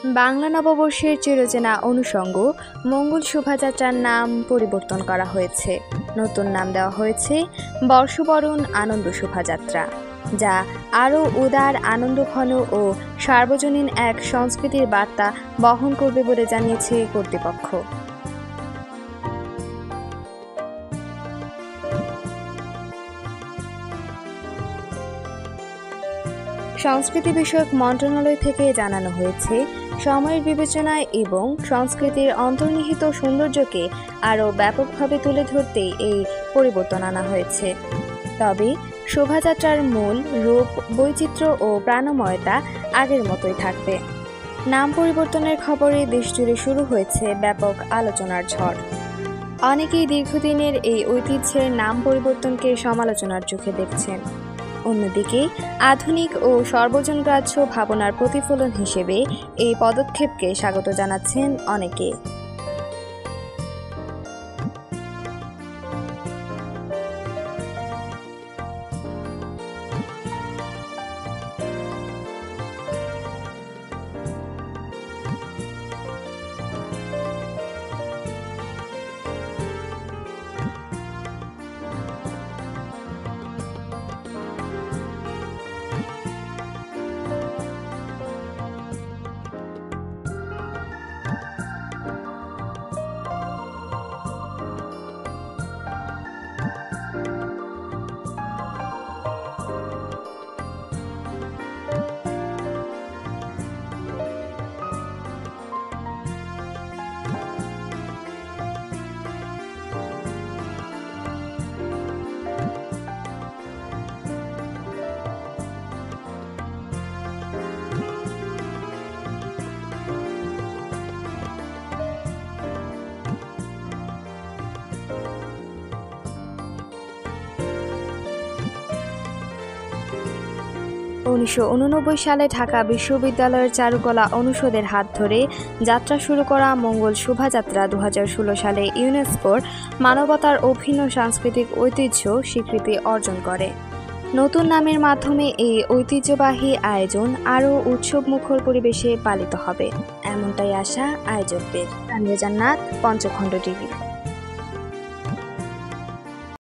বাংলা নববর্ষের চিরচেনা অনুষঙ্গ মঙ্গল শোভাযাত্রার নাম পরিবর্তন করা হয়েছে। নতুন নাম দেওয়া হয়েছে বর্ষবরণ আনন্দ শোভাযাত্রা, যা আরও উদার, আনন্দঘন ও সার্বজনীন এক সংস্কৃতির বার্তা বহন করবে বলে জানিয়েছে কর্তৃপক্ষ। সংস্কৃতি বিষয়ক মন্ত্রণালয় থেকে জানানো হয়েছে, সময়ের বিবেচনায় এবং সংস্কৃতির অন্তর্নিহিত সৌন্দর্যকে আরও ব্যাপকভাবে তুলে ধরতেই এই পরিবর্তন আনা হয়েছে। তবে শোভাযাত্রার মূল রূপ, বৈচিত্র্য ও প্রাণময়তা আগের মতোই থাকবে। নাম পরিবর্তনের খবরে দেশজুড়ে শুরু হয়েছে ব্যাপক আলোচনার ঝড়। অনেকেই দীর্ঘদিনের এই ঐতিহ্যের নাম পরিবর্তনকে সমালোচনার চোখে দেখছেন। অন্যদিকে আধুনিক ও সর্বজনগ্রাহ্য ভাবনার প্রতিফলন হিসেবে এই পদক্ষেপকে স্বাগত জানাচ্ছেন অনেকে। 1989 সালে ঢাকা বিশ্ববিদ্যালয়ের চারুকলা অনুষদের হাত ধরে যাত্রা শুরু করা মঙ্গল শোভাযাত্রা 2016 সালে ইউনেস্কোর মানবতার অভিন্ন সাংস্কৃতিক ঐতিহ্য স্বীকৃতি অর্জন করে। নতুন নামের মাধ্যমে এই ঐতিহ্যবাহী আয়োজন আরও উৎসবমুখর পরিবেশে পালিত হবে, এমনটাই আশা আয়োজকদের। তানিয়া জান্নাত, পঞ্চখণ্ড টিভি।